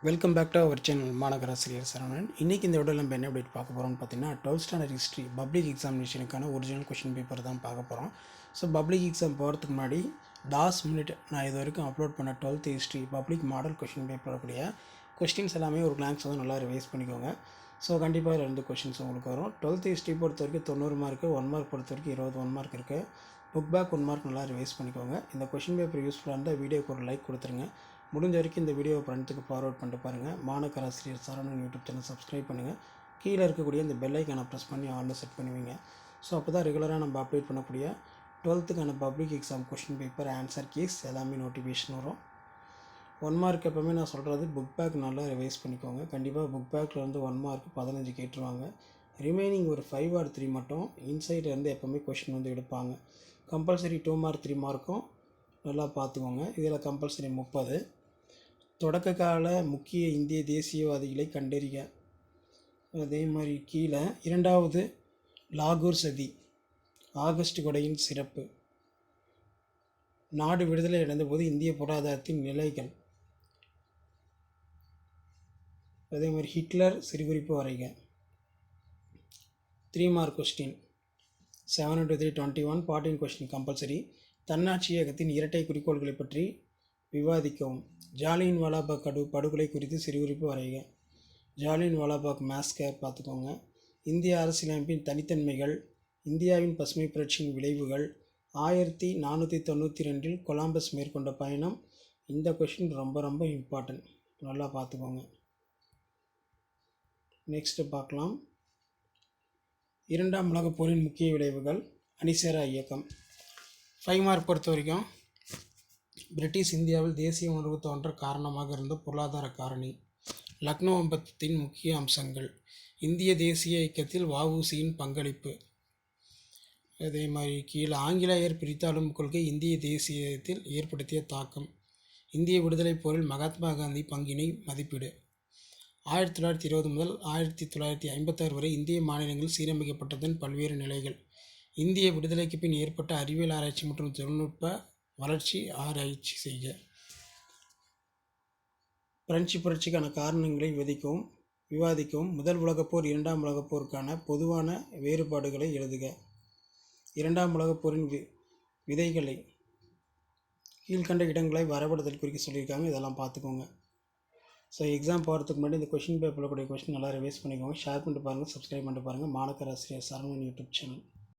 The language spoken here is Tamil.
Welcome back to our channel மாநகர ஆசிரியர் சரவணன். இன்றைக்கி இந்த வீடியோவில் நம்ம என்ன அப்டேட் பார்க்க போகிறோம்னு பார்த்தீங்கன்னா 12th ஸ்டாண்டர்ட் ஹிஸ்ட்ரி பப்ளிக் எக்ஸாமினேஷனுக்கான ஒரிஜினல் கொஷின் பேப்பர் தான் பார்க்க போகிறோம். ஸோ பப்ளிக் எக்ஸாம் போகிறதுக்கு முன்னாடி லாஸ்ட் மினிட் நான் இது வரைக்கும் அப்லோட் பண்ண 12th history public model question பேப்பருடைய கொஸ்டின்ஸ் எல்லாமே ஒரு கிளான்ஸ் வந்து நல்லா ரிவைஸ் பண்ணிக்கோங்க. ஸோ கண்டிப்பாக 2 கொஷின்ஸ் உங்களுக்கு வரும். 12th ஹிஸ்ட்ரி பொறுத்த வரைக்கும் 90 மார்க்கு, 1 மார்க் பொறுத்த வரைக்கும் 21 மார்க் இருக்குது. புக் பேக் 1 மார்க் நல்லா ரிவைஸ் பண்ணிக்கோங்க. இந்த கொஷின் பேப்பர் யூஸ்ஃபுல்லாக இருந்தால் வீடியோக்கு ஒரு லைக் கொடுத்துருங்க. முடிஞ்ச வரைக்கும் இந்த வீடியோவை ஃப்ரெண்ட்ஸுக்கு ஃபார்வர்ட் பண்ணிட்டு பாருங்கள். மாநகர ஆசிரியர் சரவணன் யூடியூப் சேனல் சப்ஸ்கிரைப் பண்ணுங்கள். கீழே இருக்கக்கூடிய இந்த பெல் ஐக்கானை ப்ரெஸ் பண்ணி ஆல்ல செட் பண்ணுவீங்க. ஸோ அப்போ தான் ரெகுலராக நம்ம அப்டேட் பண்ணக்கூடிய 12th public exam question paper answer keys எல்லாமே நோட்டிஃபிகேஷன் வரும். 1 மார்க் எப்போவுமே நான் சொல்கிறது புக் பேக் நல்லா ரிவைஸ் பண்ணிக்கோங்க. கண்டிப்பாக புக் பேக்கில் வந்து 1 மார்க் 15 கேட்டுருவாங்க. ரிமைனிங் ஒரு 5 or 3 மட்டும் இன்சைட் இருந்து எப்போவுமே கொஷின் வந்து எடுப்பாங்க. கம்பல்சரி 2 மார்க் 3 மார்க்கும் நல்லா பார்த்துக்கோங்க. இதில் கம்பல்சரி 30. தொடக்க கால முக்கிய இந்திய தேசியவாதிகளை கண்டறிக. அதே மாதிரி கீழே 2வது லாகூர் சதி, ஆகஸ்ட் கொடையின் சிறப்பு, நாடு விடுதலை அடைந்தபோது இந்திய பொருளாதாரத்தின் நிலைகள், அதே மாதிரி ஹிட்லர் சிறுகுறிப்பு வரைக. 3 mark question 7 into 3 21. 14 question compulsory. தன்னாட்சி இயக்கத்தின் இரட்டை குறிக்கோள்களை பற்றி விவாதிக்கவும். ஜாலியன் வாலாபாக் படுகொலை குறித்து சிறுகுறிப்பு வரைக. ஜாலியன் வாலாபாக் மேஸ்கர் பார்த்துக்கோங்க. இந்திய அரசியலமைப்பின் தனித்தன்மைகள், இந்தியாவின் பசுமை புரட்சியின் விளைவுகள், 1492 கொலம்பஸ் மேற்கொண்ட பயணம். இந்த கொஷின் ரொம்ப ரொம்ப இம்பார்ட்டன்ட், நல்லா பார்த்துக்கோங்க. நெக்ஸ்ட்டு பார்க்கலாம். 2ஆம் உலகப் போரின் முக்கிய விளைவுகள், அணிசேரா இயக்கம். 5 மார்க் பொறுத்த வரைக்கும் பிரிட்டிஷ் இந்தியாவில் தேசிய உணர்வு தோன்ற காரணமாக இருந்த பொருளாதார காரணி, லக்னோ ஒப்பந்தத்தின் முக்கிய அம்சங்கள், இந்திய தேசிய இயக்கத்தில் வ.உ.சியின் பங்களிப்பு. அதே மாதிரி கீழே ஆங்கிலேயர் பிரித்தாளும் கொள்கை இந்திய தேசியத்தில் ஏற்படுத்திய தாக்கம், இந்திய விடுதலைப் போரில் மகாத்மா காந்தி பங்கினை மதிப்பீடு. 1920 முதல் 1956 வரை இந்திய மாநிலங்கள் சீரமைக்கப்பட்டதன் பல்வேறு நிலைகள், இந்திய விடுதலைக்கு பின் ஏற்பட்ட அறிவியல் ஆராய்ச்சி மற்றும் தொழில்நுட்ப வளர்ச்சி ஆராய்ச்சி செய்க. பிரெஞ்சு புரட்சிக்கான காரணங்களை விவாதிக்கவும். முதல் உலகப்போர் 2ஆம் உலகப்போருக்கான பொதுவான வேறுபாடுகளை எழுதுக. 2ஆம் உலகப்போரின் விதைகளை கீழ்கண்ட இடங்களை வரைபடத்தில் குறிக்க சொல்லியிருக்காங்க. இதெல்லாம் பார்த்துக்கோங்க. ஸோ எக்ஸாம் போகிறதுக்கு முன்னாடி இந்த கொஷின் பேப்பரில் கூடிய கொஷின் நல்லா ரிவைஸ் பண்ணிக்கோங்க. ஷேர் பண்ணிட்டு பாருங்கள், சப்ஸ்கிரைப் பண்ணிட்டு பாருங்கள். மாநகர ஆசிரியர் சரவணன் யூடியூப் சேனல்.